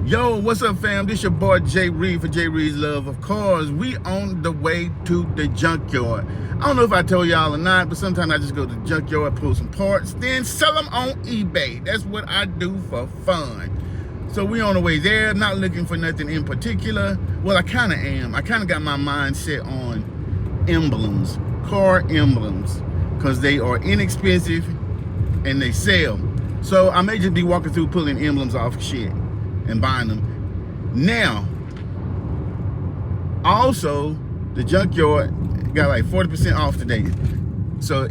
Yo, what's up, fam? This your boy Jay Reed for Jay Reed's Love. Of course, we on the way to the junkyard. I don't know if I told y'all or not, but sometimes I just go to the junkyard, pull some parts, then sell them on eBay. That's what I do for fun. So we on the way there, not looking for nothing in particular. Well, I kind of am. I kind of got my mind set on emblems, car emblems, because they are inexpensive and they sell. So I may just be walking through pulling emblems off shit and buying them. Now, also, the junkyard got like 40% off today. So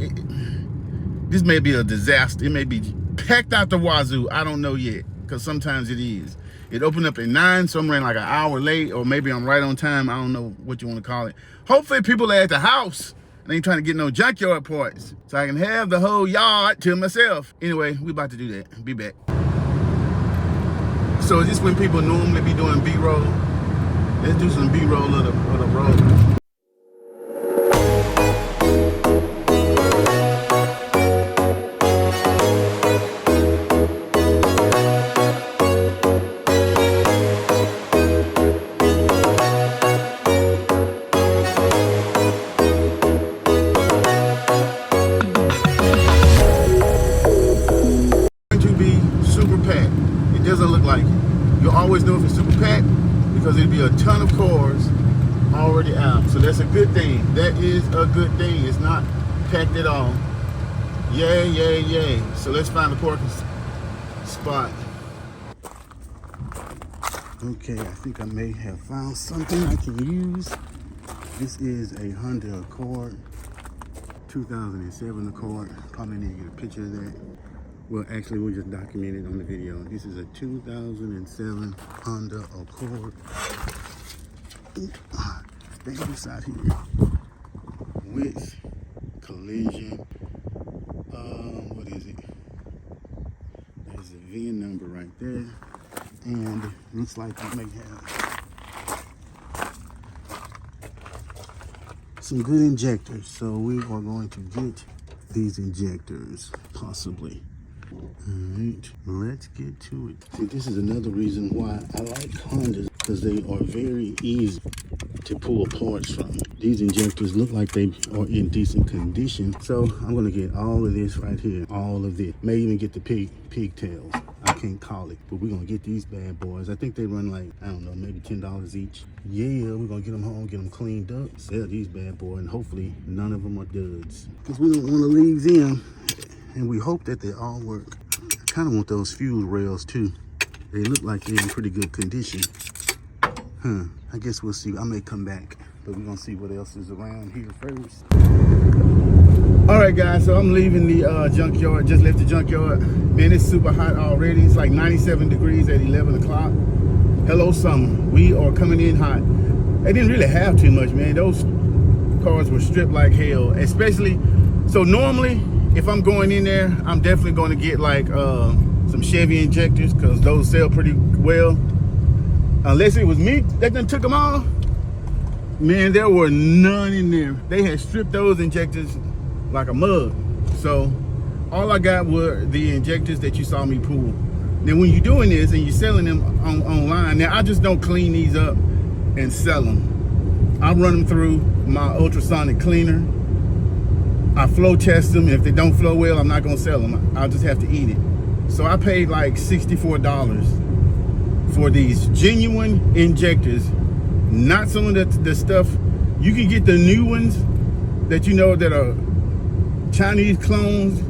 this may be a disaster. It may be packed out the wazoo. I don't know yet, because sometimes it is. It opened up at 9, so I'm running like an hour late, or maybe I'm right on time. I don't know what you want to call it. Hopefully people are at the house and ain't trying to get no junkyard parts, so I can have the whole yard to myself. Anyway, we about to do that. Be back. So is this when people normally be doing B-roll? Let's do some B-roll of the road. It doesn't look like it. You'll always know if it's super packed because it'll be a ton of cars already out. So that's a good thing. That is a good thing. It's not packed at all. Yay, yay, yay. So let's find a parking spot. Okay, I think I may have found something I can use. This is a Honda Accord, 2007 Accord. Probably need to get a picture of that. Well, actually, we'll just document it on the video. This is a 2007 Honda Accord. Stay beside here. With collision. What is it? There's a VIN number right there. And looks like it may have some good injectors. So we are going to get these injectors, possibly. Alright, let's get to it. See, this is another reason why I like Hondas, because they are very easy to pull parts from. These injectors look like they are in decent condition. So I'm gonna get all of this right here, all of this. May even get the pigtails. I can't call it, but we're gonna get these bad boys. I think they run like, I don't know, maybe $10 each. Yeah, we're gonna get them home, get them cleaned up, sell these bad boys, and hopefully none of them are duds. Because we don't wanna leave them. And we hope that they all work. I kind of want those fuel rails too. They look like they're in pretty good condition. I guess we'll see. I may come back, but we're gonna see what else is around here first. All right, guys, so I'm leaving the junkyard. Just left the junkyard. Man, it's super hot already. It's like 97 degrees at 11 o'clock. Hello, summer. We are coming in hot. They didn't really have too much, man. Those cars were stripped like hell, especially, so normally, if I'm going in there, I'm definitely going to get like some Chevy injectors, because those sell pretty well. Unless it was me that done took them all. Man, there were none in there. They had stripped those injectors like a mug. So all I got were the injectors that you saw me pull. Then when you're doing this and you're selling them online, now I just don't clean these up and sell them. I run them through my ultrasonic cleaner. I flow test them. If they don't flow well, I'm not gonna sell them. I'll just have to eat it. So I paid like $64 for these genuine injectors. Not some of the stuff. You can get the new ones that you know that are Chinese clones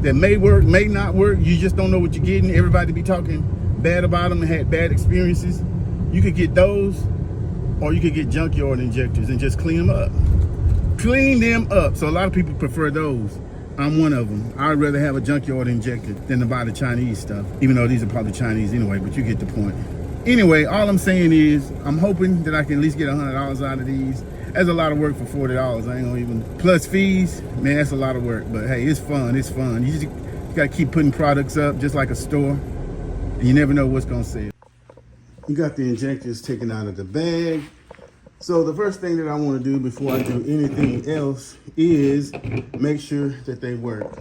that may work, may not work. You just don't know what you're getting. Everybody be talking bad about them and had bad experiences. You could get those, or you could get junkyard injectors and just clean them up. Clean them up. So a lot of people prefer those. I'm one of them. I'd rather have a junkyard injector than to buy the Chinese stuff, even though these are probably Chinese anyway, but you get the point. Anyway, all I'm saying is I'm hoping that I can at least get $100 out of these. That's a lot of work for $40. I ain't gonna even, plus fees, man, that's a lot of work. But hey, it's fun, it's fun. You just gotta keep putting products up just like a store, and you never know what's gonna sell. You got the injectors taken out of the bag. So the first thing that I want to do before I do anything else is make sure that they work.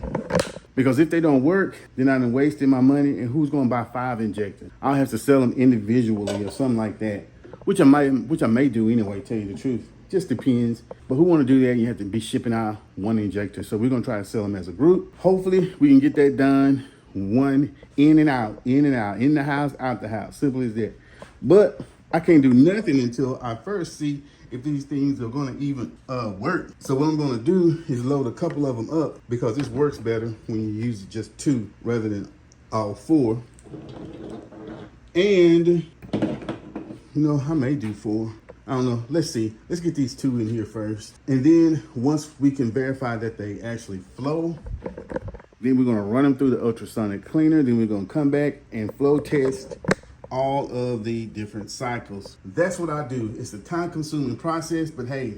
Because if they don't work, then I done wasted my money, and who's gonna buy 5 injectors? I'll have to sell them individually or something like that, which I may do anyway, tell you the truth. Just depends. But who wanna do that? You have to be shipping out 1 injector. So we're gonna try to sell them as a group. Hopefully we can get that done. One in and out, in and out, in the house, out the house. Simple as that. But I can't do nothing until I first see if these things are gonna even work. So what I'm gonna do is load a couple of them up, because this works better when you use just 2 rather than all 4. And you know, I may do 4. I don't know. Let's see. Let's get these 2 in here first. And then once we can verify that they actually flow, then we're gonna run them through the ultrasonic cleaner. Then we're gonna come back and flow test all of the different cycles. That's what I do. It's a time-consuming process, but hey,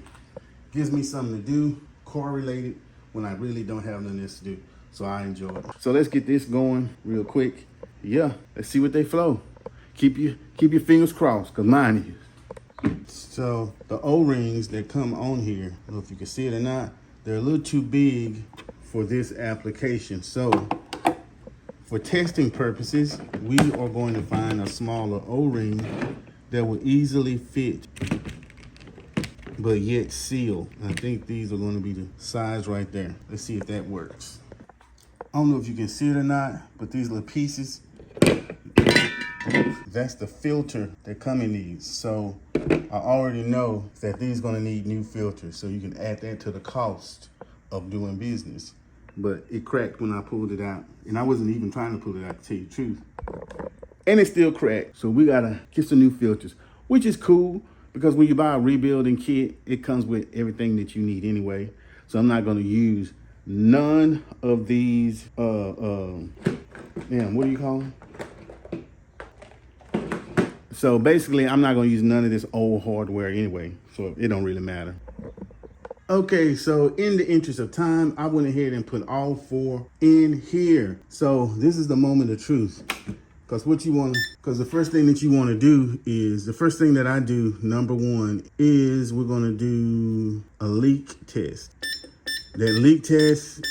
gives me something to do, correlated, when I really don't have nothing else to do. So I enjoy it. So let's get this going real quick. Yeah, let's see what they flow. Keep your fingers crossed, cause mine is. So the O-rings that come on here, I don't know if you can see it or not, they're a little too big for this application. So for testing purposes, we are going to find a smaller O-ring that will easily fit, but yet seal. I think these are going to be the size right there. Let's see if that works. I don't know if you can see it or not, but these little pieces, that's the filter that come in these. So I already know that these are going to need new filters. So you can add that to the cost of doing business. But it cracked when I pulled it out. And I wasn't even trying to pull it out, to tell you the truth. And it still cracked. So we gotta get some new filters, which is cool, because when you buy a rebuilding kit, it comes with everything that you need anyway. So I'm not gonna use none of these, what do you call them? So basically, I'm not gonna use none of this old hardware anyway. So it don't really matter. Okay, so in the interest of time, I went ahead and put all 4 in here. So this is the moment of truth. Because the first thing that you want to do is, the first thing that I do, number 1, is we're going to do a leak test. That leak test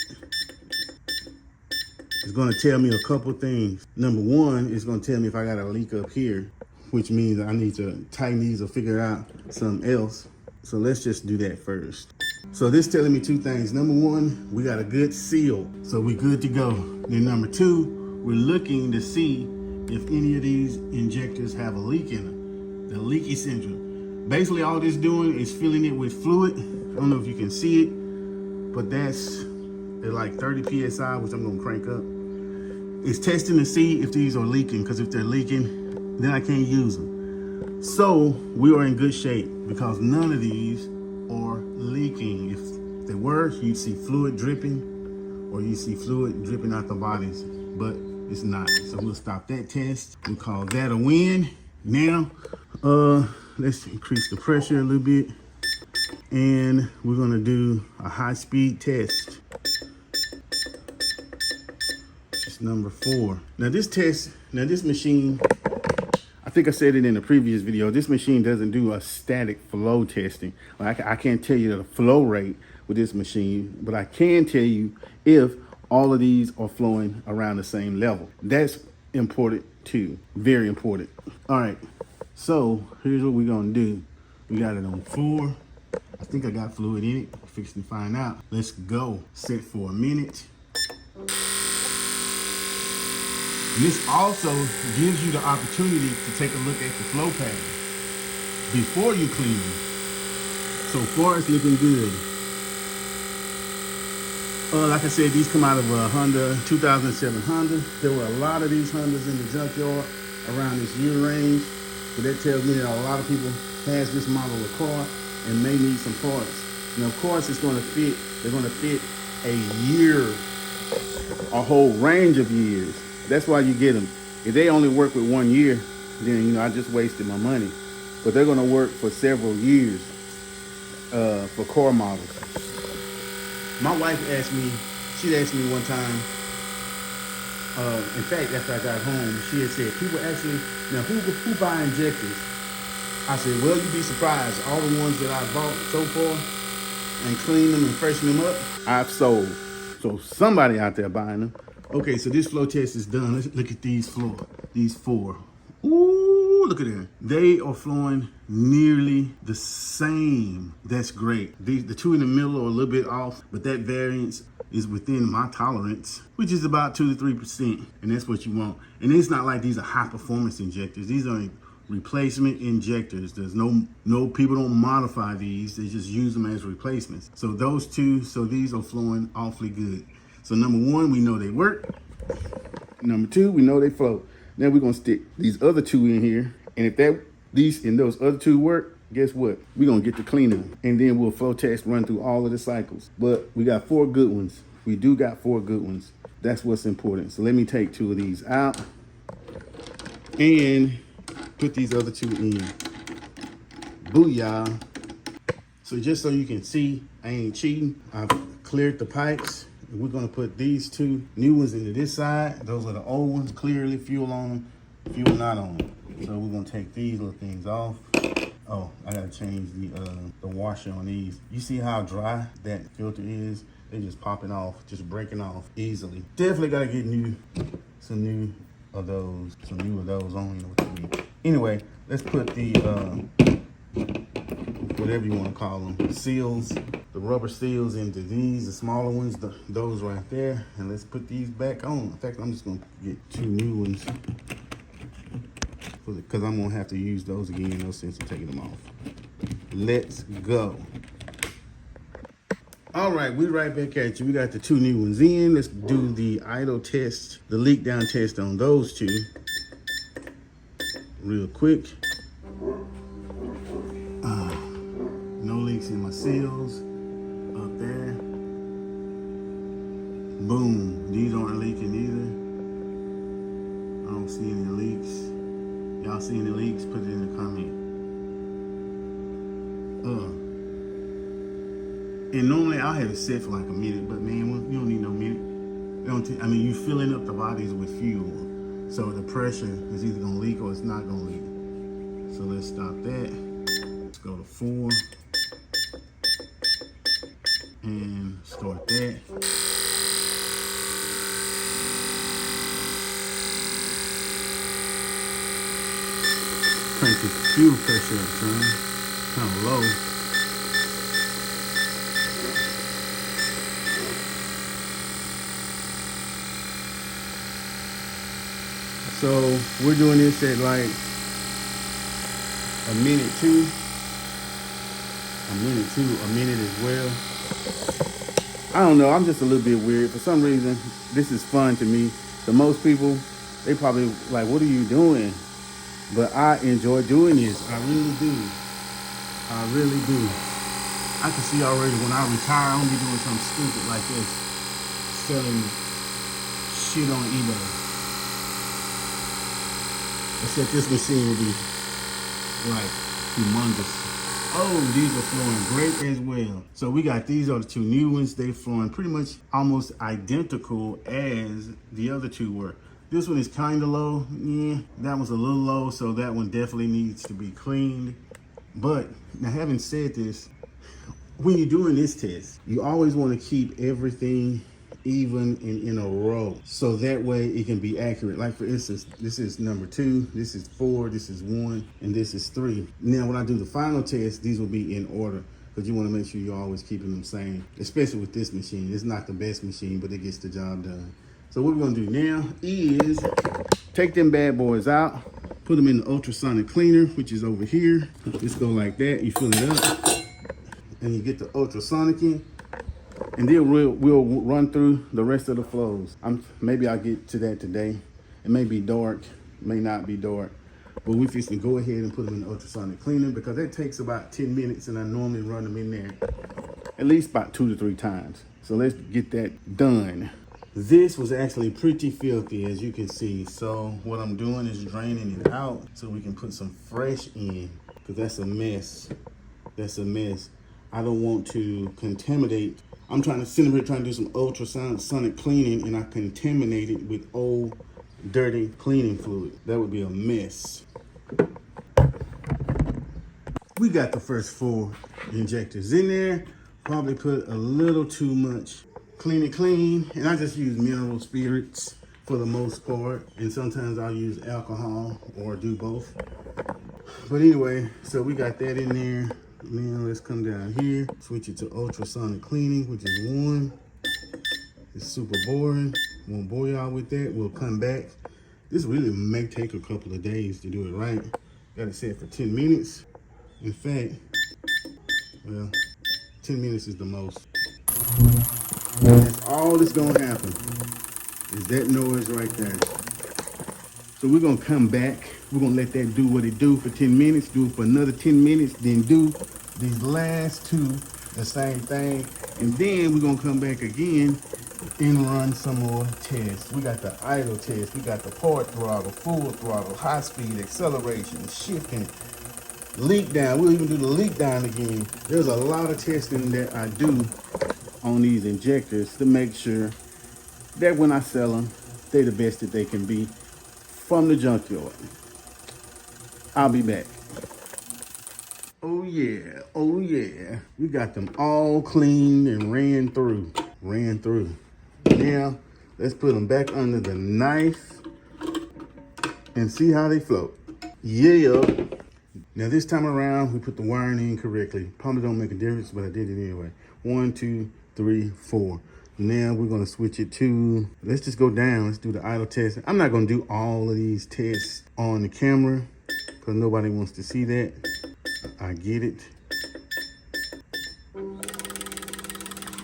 is going to tell me a couple things. Number 1 is going to tell me if I got a leak up here, which means I need to tighten these or figure out something else. So let's just do that first. So this is telling me 2 things. Number 1, we got a good seal, so we good to go. Then number 2, we're looking to see if any of these injectors have a leak in them, the leaky syndrome. Basically all this doing is filling it with fluid. I don't know if you can see it, but they're like 30 PSI, which I'm gonna crank up. It's testing to see if these are leaking, because if they're leaking, then I can't use them. So we are in good shape, because none of these are leaking. If they were, you'd see fluid dripping, or you see fluid dripping out the bodies, but it's not. So we'll stop that test. We'll call that a win. Now, let's increase the pressure a little bit, and we're gonna do a high-speed test. It's number 4. Now this machine, I think I said it in the previous video, this machine doesn't do a static flow testing. I can't tell you the flow rate with this machine, but I can tell you if all of these are flowing around the same level. That's important too, very important. All right, so here's what we're gonna do. We got it on 4. I think I got fluid in it. Fixing to find out. Let's go. Set for a minute. This also gives you the opportunity to take a look at the flow pattern before you clean them. So far it's looking good. Like I said, these come out of a Honda 2007 Honda. There were a lot of these Hondas in the junkyard around this year range. So that tells me that a lot of people has this model of car and may need some parts. Now, of course, it's going to fit. They're going to fit a year, a whole range of years. That's why you get them. If they only work with 1 year, then I just wasted my money. But they're going to work for several years for car models. My wife she'd asked me one time, in fact, after I got home, she had said, people actually, now who buy injectors? I said, well, you'd be surprised. All the ones that I bought so far and cleaned them and freshened them up, I've sold. So So somebody out there buying them. Okay, so this flow test is done. Let's look at these four. Ooh, look at that. They are flowing nearly the same. That's great. The two in the middle are a little bit off, but that variance is within my tolerance, which is about 2 to 3%, and that's what you want. And it's not like these are high performance injectors. These are replacement injectors. There's no people don't modify these. They just use them as replacements. So those two, these are flowing awfully good. So number one, we know they work. Number two, we know they flow. Now we're gonna stick these other two in here, and if those other two work, guess what? We're gonna get to clean them, and then we'll flow test, run through all of the cycles. But we got 4 good ones. We do got 4 good ones. That's what's important. So let me take 2 of these out and put these other 2 in. Booyah. So just so you can see, I ain't cheating. I've cleared the pipes. We're gonna put these 2 new ones into this side. Those are the old ones, clearly fuel on them, fuel not on them. So we're gonna take these little things off. Oh, I gotta change the washer on these. You see how dry that filter is? They just popping off, just breaking off easily. Definitely gotta get some new of those on. You know what you mean. Anyway, let's put the whatever you want to call them, seals, the rubber seals into these, the smaller ones, those right there. And let's put these back on. In fact, I'm just gonna get 2 new ones because I'm gonna have to use those again. No sense in taking them off. Let's go. All right, we're right back at you. We got the 2 new ones in. Let's do the idle test, the leak down test on those 2 real quick. No leaks in my seals up there. Boom, these aren't leaking either. I don't see any leaks. Y'all see any leaks? Put it in the comment. And normally I'll have it set for like a minute, but man, you don't need no minute. I mean, you filling up the bodies with fuel. So the pressure is either gonna leak or it's not gonna leak. So let's stop that. Let's go to 4. And start that. Crank the fuel pressure up, son. Kind of low. So we're doing this at like a minute 2. A minute as well. I don't know, I'm just a little bit weird. For some reason, this is fun to me. To most people, they probably like, what are you doing? But I enjoy doing this. I really do. I really do. I can see already when I retire, I'm gonna be doing something stupid like this. Selling shit on eBay. Except this machine will be like humongous. Oh, these are flowing great as well. So we got these are the 2 new ones. They're flowing pretty much almost identical as the other 2 were. This one is kind of low. Yeah, that one's a little low, so that one definitely needs to be cleaned. But now, having said this, when you're doing this test, you always want to keep everything even and in a row, so that way it can be accurate. Like for instance, this is number 2, this is 4, this is 1, and this is 3. Now when I do the final test, these will be in order, because you want to make sure you're always keeping them same, especially with this machine. It's not the best machine, but it gets the job done. So what we're gonna do now is take them bad boys out, put them in the ultrasonic cleaner, which is over here. Just go like that, you fill it up, and you get the ultrasonic in. And then we'll run through the rest of the flows. Maybe I'll get to that today. It may be dark, may not be dark, but we just go ahead and put them in the ultrasonic cleaner because that takes about 10 minutes and I normally run them in there at least about 2 to 3 times. So let's get that done. This was actually pretty filthy, as you can see. So what I'm doing is draining it out so we can put some fresh in, because that's a mess. That's a mess. I don't want to contaminate. I'm trying to sit here trying to do some ultrasonic cleaning, and I contaminate it with old, dirty cleaning fluid. That would be a mess. We got the first 4 injectors in there. Probably put a little too much clean it clean. And I just use mineral spirits for the most part. And sometimes I'll use alcohol or do both. But anyway, so we got that in there. Now let's come down here, switch it to ultrasonic cleaning, which is 1. It's super boring. Won't bore y'all with that. We'll come back. This really may take a couple of days to do it right. Got it set for 10 minutes. In fact, well, 10 minutes is the most. That's all that's gonna happen, is that noise right there. So we're gonna come back. We're gonna let that do what it do for 10 minutes, do it for another 10 minutes, then do these last 2, the same thing. And then we're gonna come back again and run some more tests. We got the idle test, we got the port throttle, full throttle, high speed, acceleration, shifting, leak down. We'll even do the leak down again. There's a lot of testing that I do on these injectors to make sure that when I sell them, they're the best that they can be from the junkyard. I'll be back. Oh yeah, oh yeah. We got them all cleaned and ran through. Now, let's put them back under the knife and see how they float. Yeah. Now this time around, we put the wiring in correctly. Probably don't make a difference, but I did it anyway. 1, 2, 3, 4. Now we're gonna switch it to, let's just go down. Let's do the idle test. I'm not gonna do all of these tests on the camera because nobody wants to see that. I get it.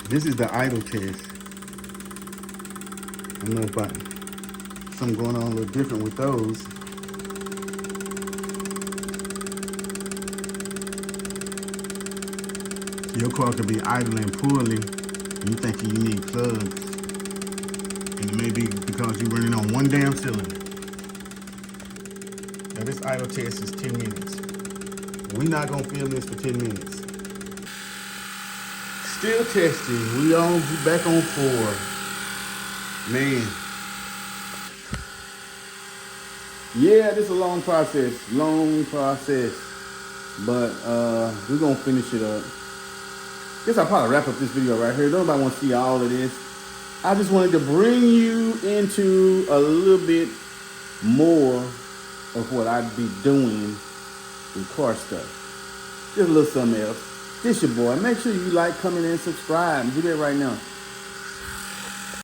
This is the idle test. I don't know about something going on a little different with those. Your car could be idling poorly and you thinking you need plugs. And it may be because you're running on one damn cylinder. Now this idle test is 10 minutes. We're not gonna film this for 10 minutes. Still testing. We back on 4. Man. Yeah, this is a long process. But we're gonna finish it up. Guess I'll probably wrap up this video right here. Nobody wants to see all of this. I just wanted to bring you into a little bit more of what I'd be doing with car stuff. Just a little something else. This your boy. Make sure you like, comment, and subscribe. Do that right now.